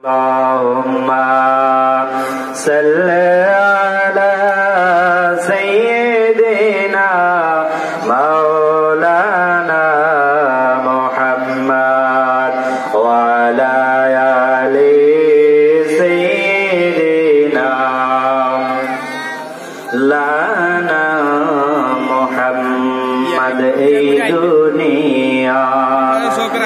اللهم صل على سيدنا مولانا محمد وعلى آل سيدنا লানা মুহাম্মদ এই দুনিয়া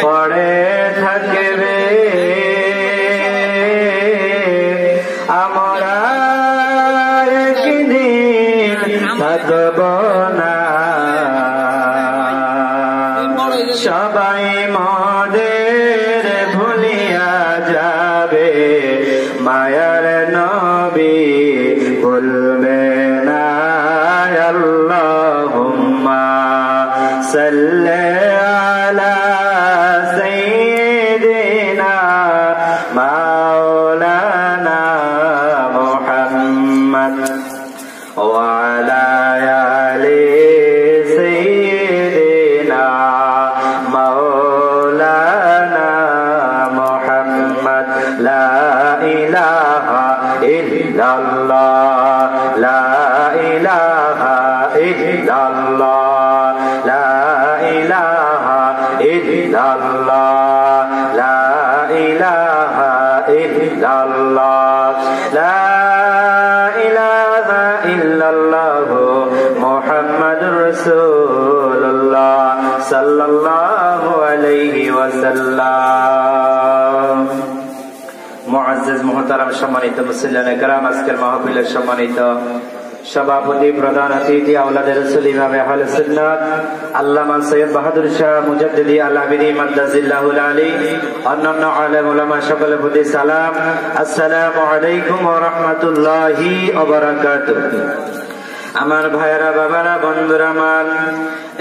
পড়ে থাকবে আমরা একদিন থাকব না সবাই মোদের ভুলিয়া যাবে মায়ার নবী ভুলবে না আল্লাহুম্মা সাল্লি আলা সাইয়্যিদিনা মাওলানা মুহাম্মদ ওয়া আলা আলি সাইয়্যিদিনা মাওলানা মুহাম্মদ লা ইলাহা ইল্লাল্লাহ লা ইলাহা ইল্লাল্লাহ লা ইলাহা ইল্লাল্লাহ লা ইলাহা ইল্লাল্লাহ লা ইলাহা ইল্লাল্লাহ মুহাম্মাদুর রাসূলুল্লাহ সাল্লাল্লাহু আলাইহি ওয়াসাল্লাম। মুআজ্জাজ মুহতারাম সম্মানিত মুসল্লিয়ানে কেরাম, আজকের মাহফিলের সম্মানিত সভাপতি, প্রধান অতিথি, আওলাদে রাসূল, ইমামে আহলে সুন্নাত আল্লামা সৈয়দ বাহাদুর শাহ মুজাদ্দিদি আল-আবিদি মাদ্দাজিল্লাহুল আলী, অন্যান্য আলেম ওলামা সকলের প্রতি সালাম। আসসালামু আলাইকুম ওয়া রাহমাতুল্লাহি ওয়া বারাকাতুহু। আমার ভাইয়েরা, বাবারা, বন্ধুরা আমার,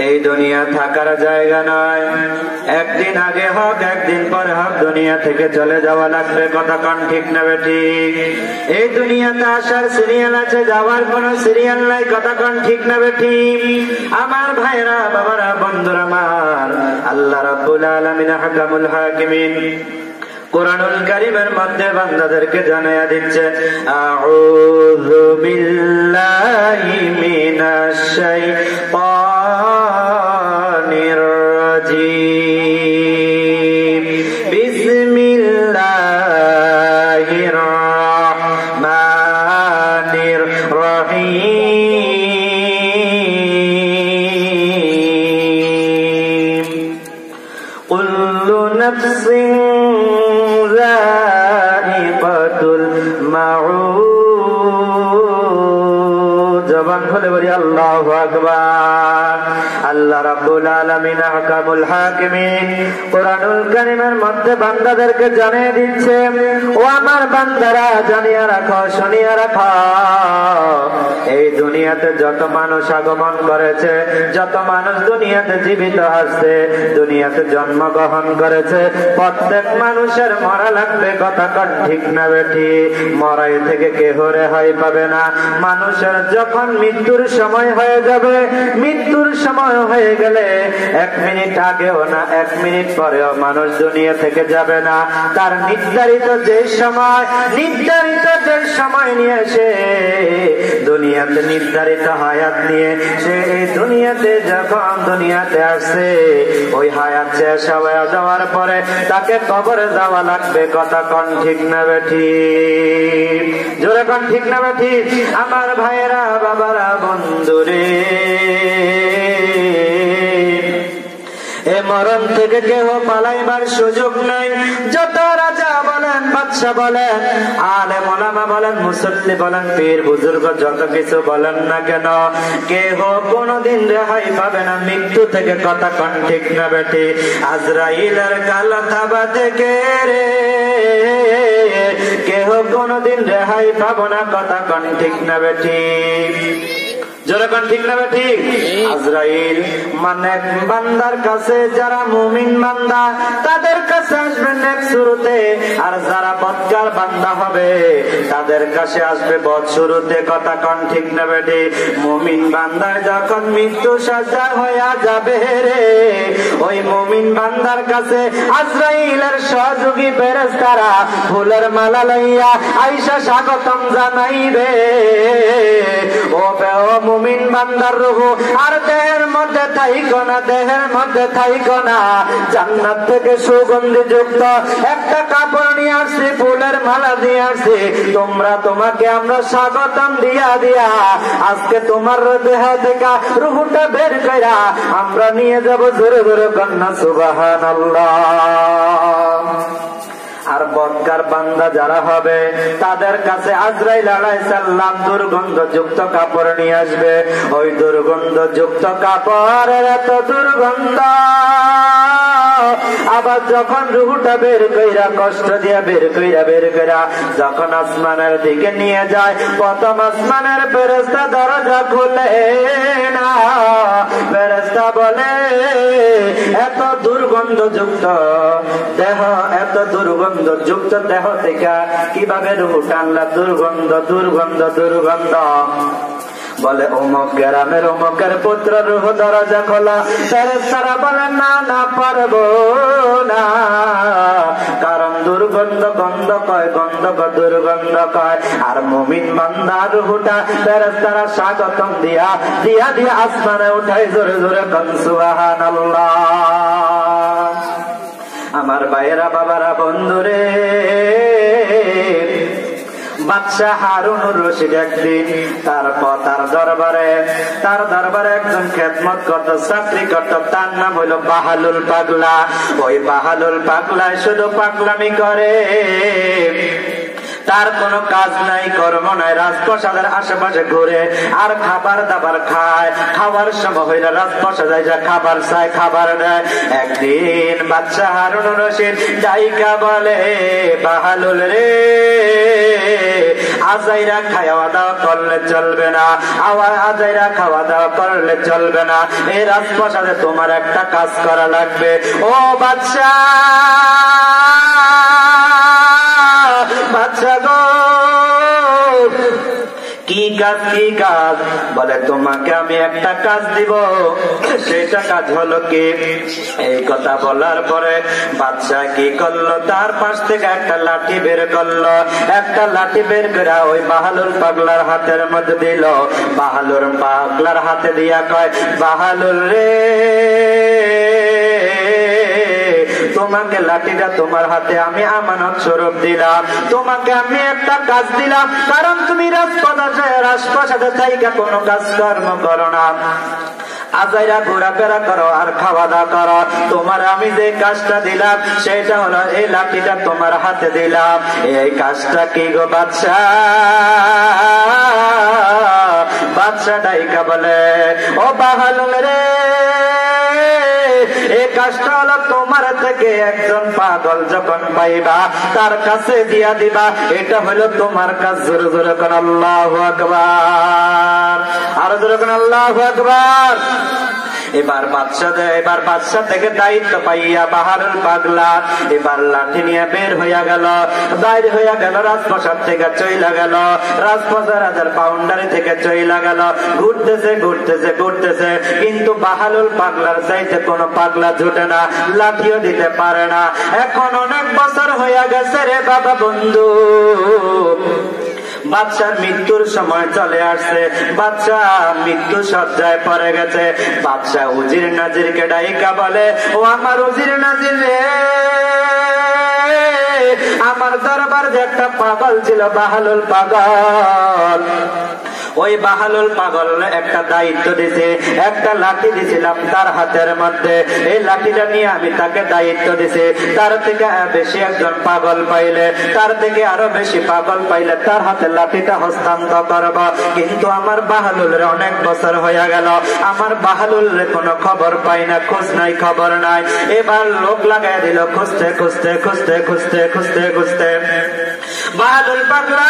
এই দুনিয়া থাকার জায়গা নয়। একদিন আগে হোক একদিন পরে হোক দুনিয়া থেকে চলে যাওয়া লাগবে। কথা কোন ঠিক না বেঠিক? এই দুনিয়াতে আসার সিরিয়াল আছে, যাওয়ার কোন সিরিয়াল নাই। কথা কোন ঠিক না বেঠিক? আমার ভাইয়েরা, বাবারা, বন্ধুরা আমার, আল্লাহ রাব্বুল আলামিন হাকামুল হাকিমিন কুরআনুল কারীমের মধ্যে বান্দাদেরকে জানায়া দিচ্ছে, আউযু বিল্লাহি মিনাশ শাইতানির রাজীম, বিসমিল্লাহির রাহমানির রহিম, কুল্লু নাফসিন যায়িকাতুল মাউত। জবান খুলে বলি আল্লাহু আকবার। আল্লাহ রাব্বুল আলামিন হাকামুল হাকিমিন কুরআনুল কারীমের মধ্যে বান্দাদেরকে জানিয়ে দিচ্ছে, ও আমার বান্দারা, জানিয়ে রাখো, শুনিয়ে রাখো, এই দুনিয়াতে যত মানুষ আগমন করেছে, যত মানুষ দুনিয়াতে জীবিত আছে, দুনিয়াতে জন্মগ্রহণ করেছে, প্রত্যেক মানুষের মরা লাগবে। কথা কোন ঠিক না বেঠি? মরাই থেকে কেহ রেহাই পাবে না। মানুষের যখন মৃত্যুর সময় হয়ে যাবে, মৃত্যুর সময় হয়ে গেলে 1 মিনিট আগেও না 1 মিনিট পরেও মানুষ দুনিয়া থেকে যাবে না। তার নির্ধারিত যে সময় নিয়ে সে দুনিয়াতে নির্ধারিত হায়াত নিয়ে সে এই দুনিয়াতে যখন দুনিয়াতে আসে, ওই হায়াত শেষ হয়ে যাওয়ার পরে তাকে কবরে যাওয়া লাগবে। কথা কোন ঠিক না বেঠিক? জোরে কোন ঠিক না বেঠিক? আমার ভাইয়েরা, বাবারা, বন্ধুরে, এ মরণ থেকে কেহ পালাইবার সুযোগ নাই। যত রাজা বলেন, বাদশা বলেন, আলেম ওলামা বলেন, মুসল্লি বলেন, পীর বুজুর্গ যত কিছু বলেন না কেন, কেহ কোনদিন রেহাই পাবে না মৃত্যু থেকে। কথা কোন ঠিক না বেটি? আজরাইলের কালতাবা থেকে রে কেহ কোনদিন রেহাই পাবো না। কথা কোন ঠিক না বেটি? যেরকম ঠিক না ঠিক? আজরাইল মানে বান্দার কাছে যারা মুমিন বান্দা তাদের কাছে আসবে নেক শুরুতে, আর যারা বদকার বান্দা হবে তাদের কাছে আসবে বদ শুরুতে। কথা কোন ঠিক না বেটি? মুমিন বান্দার যখন মৃত্যু সজ্জা হইয়া যাবে রে, ওই মুমিন বান্দার কাছে আজরাইলের সহযোগী ফেরেশতারা ফুলের মালা লইয়া আইসা স্বাগতম জানাইবে। ও মুমিন বান্দার রূহ আর দেহের মধ্যে থাইকো না, দেহের মধ্যে থাইকো না, জান্নাত থেকে সুগন্ধি যুক্ত একটা কাপড় নিয়ে আসছি, ফুলের মালা দিয়ে আসছি, তোমরা তোমাকে আমরা স্বাগতম দিয়া দিয়া আজকে তোমার দেহ থেকে রূহটা বের কইরা আমরা নিয়ে যাব জোরে জোরে কন্যা সুবহানাল্লাহ। আর বদকার বান্দা যারা হবে তাদের কাছে আজরাইল আলাইহিস সালাম দুর্গন্ধযুক্ত কাপড় নিয়ে আসবে। ওই দুর্গন্ধযুক্ত কাপড়ের এত দুর্গন্ধ, আবার যখন রূহটা বের কইরা কষ্ট দিয়া বের কইরা যখন আসমানের দিকে নিয়ে যায়, প্রথম আসমানের ফেরেশতা দরজা খুলে না। ফেরেশতা বলে এত দুর্গন্ধযুক্ত দেহ, এত দুর্গন্ধযুক্ত দেহ থেকে কিভাবে রূহ টানলা? দুর্গন্ধ দুর্গন্ধ দুর্গন্ধ। বলে অমুক গ্রামের অমুকের পুত্র রূহ দরজা খোলা। ফেরেশতারা বলে না না পারবো না, কারণ দুর্গন্ধ গন্ধ কয়, গন্ধ দুর্গন্ধ কয়। আর মুমিন বান্দার রূহটা ফেরেশতারা স্বাগতম দিয়া দিয়া দিয়া আসমানে উঠাই জোরে জোরে কোন সুবহানাল্লাহ। আমার ভাইয়েরা বাবারা বন্ধুরে, বাদশাহ হারুনুর রশিদ একদিন তার দরবারে একজন খেদমত করত, চাকরি করত, তার নাম হইল বাহালুল পাগলা। ওই বাহালুল পাগলায় শুধু পাগলামি করে, তার কোনো কাজ নাই কর্ম নাই, রাজপ্রাসাদের আশেপাশে ঘুরে আর খাবার দাবার খায়। খাবার সময় হইলে রাজপ্রাসাদে যা খাবার চায়, খাবার দেয়। একদিন বাদশাহ হারুনুর রশিদ ডাইকা বলে, বাহালুল রে, আজাইরা খাওয়া দাওয়া করলে চলবে না, আজাইরা খাওয়া দাওয়া করলে চলবে না, এই রাজপ্রাসাদে তোমার একটা কাজ করা লাগবে। ও বাদশাহ, বাদশাহ গো, কি কাজ কি কাজ? বলে তোমাকে আমি একটা কাজ দিব, সেটা কাজ হলো কি? এই কথা বলার পরে বাদশাহ কি করলো, তার পাশ থেকে একটা লাঠি বের করলো। একটা লাঠি বের করে ওই বাহালুল পাগলার হাতের মধ্যে দিল। বাহালুল পাগলার হাতে দিয়া কয়, বাহালুল রে, তোমাকে লাঠিটা তোমার হাতে আমি আমানত স্বরূপ দিলাম, তোমাকে আমি একটা কাজ দিলাম, কারণ তুমি রাজপ্রাসাদে থাইকা কোনো কাজ কর্ম করো না, আজাইরা ঘোরাফেরা করো আর খাওয়া দাওয়া করো। তোমার আমি যে কাজটা দিলাম সেটা হলো এই লাঠিটা তোমার হাতে দিলাম। এই কাজটা কি গো বাদশাহ? বাদশাহ ডাইকা বলে, ও বাহালুল রে, এই কাজটা হলো তোমার থেকে একজন পাগল যখন পাইবা তার কাছে দিয়া দিবা, এটা হলো তোমার কাজ। জোরে জোরে কোন আল্লাহু আকবার, আরো জোরে কোন আল্লাহু আকবার। এবার বাদশা থেকে দায়িত্ব পাইয়া বাহালুল পাগলা এবার লাঠি নিয়ে বের হইয়া গেল, বাইরে হইয়া গেল, রাজপ্রাসাদ থেকে চইলা গেল, রাজপ্রাসাদের বাউন্ডারি থেকে চইলা গেল, ঘুরতেছে ঘুরতেছে ঘুরতেছে, কিন্তু বাহালুল পাগলার চাইতে কোনো পাগলা জুটে না, লাঠিও দিতে পারে না। এখন অনেক বছর হইয়া গেছে রে বাবা বন্ধু, বাদশার মৃত্যুর সময় চলে আসছে, বাদশাহ মৃত্যু সজ্জায় পড়ে গেছে। বাদশাহ উজির নাজিরকে ডাইকা বলে, ও আমার উজির নাজির রে, আমার দরবার যে একটা পাগল ছিল বাহালুল পাগল, ওই বাহালুল পাগল একটা দায়িত্ব দিছে, একটা লাঠি দিছিলাম তার হাতের মধ্যে, এই লাঠিটা নিয়ে আমি তাকে দায়িত্ব দিছি, তার থেকে বেশি একজন পাগল পাইলে, তার থেকে আরো বেশি পাগল পাইলে তার হাতে লাঠিটা হস্তান্তর করব। কিন্তু আমার বাহালুলের অনেক বছর হয়ে গেল, আমার বাহালুলের কোনো খবর পাই না, খোঁজ নাই খবর নাই। এবার লোক লাগাই দিল খুঁজতে খুঁজতে খুঁজতে খুঁজতে খুঁজতে খুঁজতে, বাহালুল পাগলা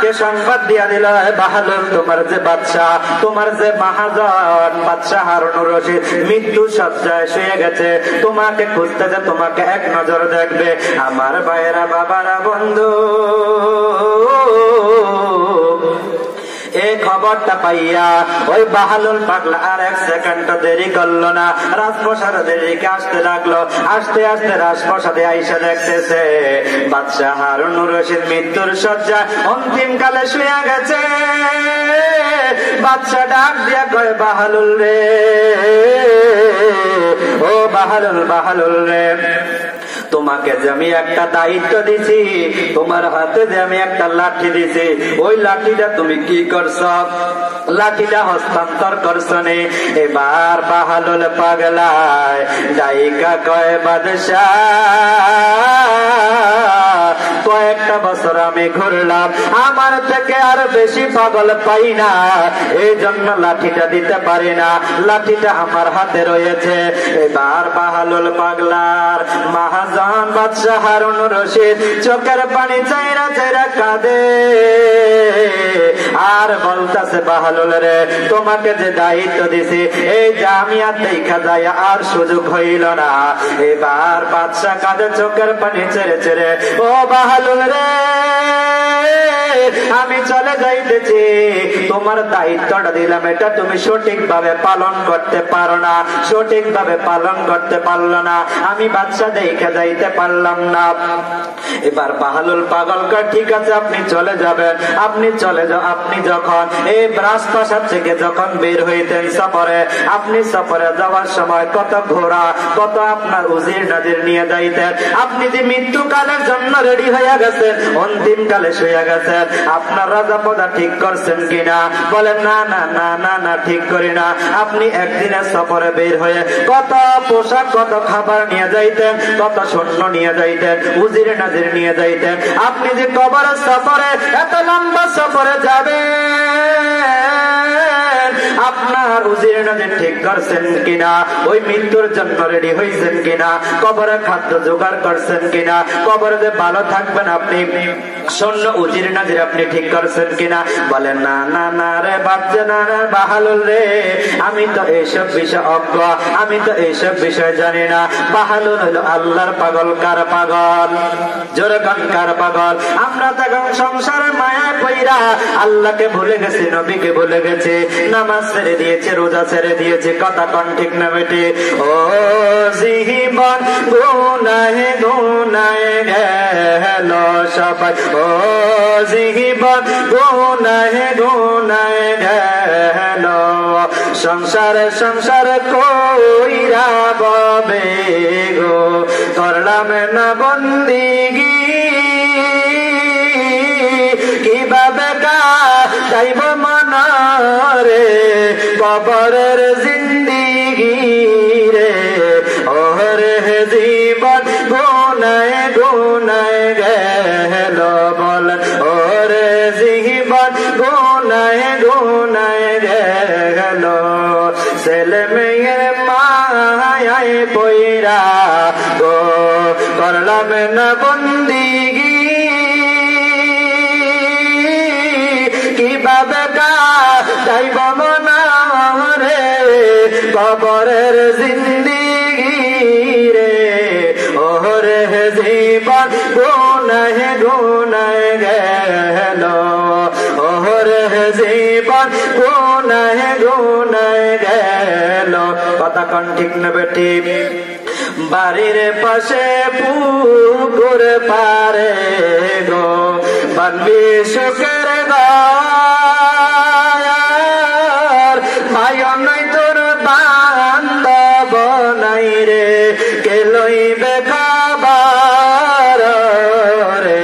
কে সংবাদ দিয়া দিল, বাহালুল তোমার যে বাদশাহ, তোমার যে মহাজন বাদশাহ হারুনুর রশিদ মৃত্যু সজ্জায় শুয়ে গেছে, তোমাকে খুঁজতেছে, তোমাকে এক নজর দেখবে। আমার ভাইয়েরা, বাবারা, বন্ধু, এই খবরটা পাইয়া ওই বাহালুল পাগলা আর এক সেকেন্ড দেরি করলো না, রাজপ্রসাদের দিকে আসতে লাগলো। আসতে আসতে রাজপ্রসাদে আইসা দেখতেছে বাদশাহ হারুনুর রশিদ মৃত্যুর শয্যায় অন্তিম কালে শুয়ে গেছে। বাদশাহ ডাক দিয়া কয়, বাহালুল রে, ও বাহালুল, বাহালুল রে, তোমাকে যে আমি একটা দায়িত্ব দিছি, তোমার হাতে যে আমি একটা লাঠি দিছি, ওই লাঠিটা তুমি কি করছ? লাঠিটা হস্তান্তর করছ নে। এবার বাহালুল পাগলায় ডাইকা কয়, বাদশাহ কয়েকটা বছর আমি ঘুরলাম, আমার থেকে আর বেশি পাগল পাই না, এই জন্য লাঠিটা দিতে পারি না, লাঠিটা আমার হাতে রয়েছে। এবার বাহালুল পাগলার মহাজন বাদশাহ হারুনুর রশিদ চোখের পানি চাইরা চাইরা কাঁদে আর বলতাছে, বাহালুল রে, তোমাকে যে দায়িত্ব দিছি, এই জামিয়াত দেখা যায় আর সুযোগ হইল না। এবার বাদশাহ কাঁদে চোখের পানি ছেড়ে ছেড়ে, ও বাহালুল রে, আমি চলে যাইতেছি, তোমার দায়িত্বটা দিলাম, এটা তুমি সঠিকভাবে পালন করতে পারো না, সঠিকভাবে পালন করতে পারলো না, আমি বাদশাহ দেখে যাইতে পারলাম না। এবার বাহালুল পাগল কয়, ঠিক আছে, আপনি চলে যাবেন, আপনি চলে যাও। আপনি যখন এই রাজপ্রাসাদ থেকে যখন বের হইতেন সফরে, আপনি সফরে যাওয়ার সময় কত ঘোড়া, কত আপনার উজির নাজির নিয়ে যাইতেন। আপনি যে মৃত্যুকালের জন্য রেডি হয়ে গেছেন, অন্তিম কালে শুয়ে গেছেন, আপনার রাজা পদা ঠিক করছেন কিনা? বলেন, না না না না না, ঠিক করি না। আপনি একদিনের সফরে বের হয়ে কত পোশাক, কত খাবার নিয়ে যাইতেন, কত সৈন্য নিয়ে যাইতেন, উজির নাজির নিয়ে যাইতেন। আপনি যে কবরের সফরে, এত লম্বা সফরে যাবেন, আপনার উজির নাজির ঠিক করছেন কিনা? ওই মৃত্যুর জন্য রেডি হয়েছেন কিনা? কবরে খাদ্য জোগাড় করছেন কিনা? কবরে যে ভালো থাকবেন আপনি, সৈন্য উজির নাজির আপনি ঠিক করছেন কিনা? বলেন, না না না রে বাচ্চা, না রে বাহালুল রে, আমি তো এইসব বিষয় অজ্ঞ, আমি তো এইসব বিষয় জানি না। বাহালুল হলো আল্লাহর পাগল। কার পাগল? জোরে কান, কার পাগল? আমরা তো এখন সংসারের মায়ায় পইরা আল্লাহকে ভুলে গেছি, নবীকে ভুলে গেছি, নামাজ ছেড়ে দিয়েছে, রোজা ছেড়ে দিয়েছে। কথা কন ঠিক না বেটে? ও জীবন গুনাহে গুনাহে গেল সবাই, ও জীবন গুনাহে গুনাহে গেল, সংসারে সংসারে কইরা ববে গো, করলাম না বন্দিগি, কিভাবে যাইব মনারে কবরের জিন্দিগি রে, ওরে জীবন গুনায় গুনায় গেল, বল ওরে জীবন গুনায় গুনায় গেল, ছেলে মেয়ের মায়ায় পইরা গো, করলাম না বন্দিগি, কিভাবে যাইব মনারে কবরের জিন্দিগি রে, ওরে জীবন গুনাহে গুনাহে গেল, ওরে জীবন গুনাহে গুনাহে গেল। কথা কন ঠিক না বেটি? বাড়ির পাশে পুকুর পারে গো, বানবি সুখের ঘর, ভাই নাই তোর বান্ধব নাই রে, কে লইবে খাবার রে,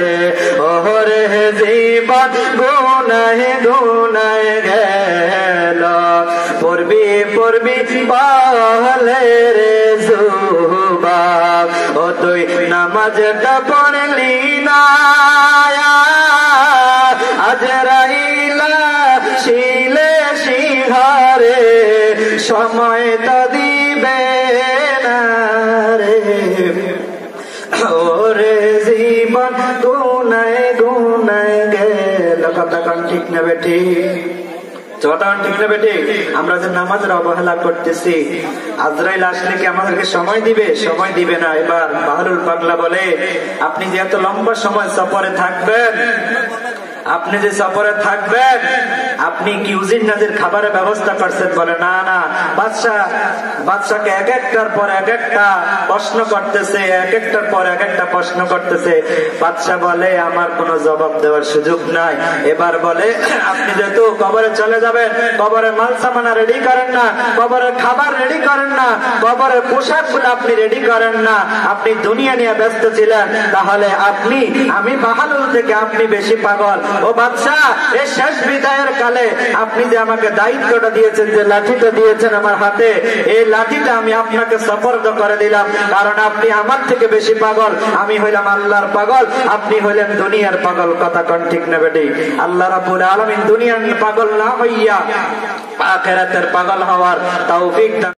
ওরে জীবন গুনাহে গুনাহে গেল, পড়বি পড়বি বলে রে যুবক, ও তুই নামাজটা পড়লি না, আজরাইলা শিলে শিহারে সময় তো দিবে না রে, ওরে জীবন গুনাহে গুনাহে কথা কান ঠিক নেবে ঠিক ঠিক না বেটে? আমরা যে নামাজের অবহেলা করতেছি, আজরাইল আসলে কি আমাদেরকে সময় দিবে? সময় দিবে না। এবার বাহরুল পাগলা বলে, আপনি যে এত লম্বা সময় সফরে থাকবেন, আপনি যে সফরে থাকবেন, আপনি কি উজির খাবারের ব্যবস্থা করছেন? বলে না না। বাদশাকে এক একটার পর এক একটা প্রশ্ন করতেছে, এক একটার পর এক একটা প্রশ্ন করতেছে। বাদশা বলে, আমার কোনো জবাব দেওয়ার সুযোগ নাই। এবার বলে, আপনি যেহেতু কবরে চলে যাবেন, কবরের মাল সামানা রেডি করেন না, কবরের খাবার রেডি করেন না, কবরের পোশাক গুলো আপনি রেডি করেন না, আপনি দুনিয়া নিয়ে ব্যস্ত ছিলেন, তাহলে আমি বাহালুল থেকে আপনি বেশি পাগল। ও বাদশা, এই শেষ বিদায়ের কালে আপনি যে আমাকে দায়িত্বটা দিয়েছেন, যে লাঠিটা দিয়েছেন আমার হাতে, এই লাঠিটা আমি আপনাকে সুপর্দ করে দিলাম, কারণ আপনি আমার থেকে বেশি পাগল। আমি হইলাম আল্লাহর পাগল, আপনি হইলেন দুনিয়ার পাগল। কথা কোন ঠিক না বেটি? আল্লাহ রাব্বুল আলামিন দুনিয়ার পাগল না হইয়া আখিরাতের পাগল হওয়ার তৌফিক দান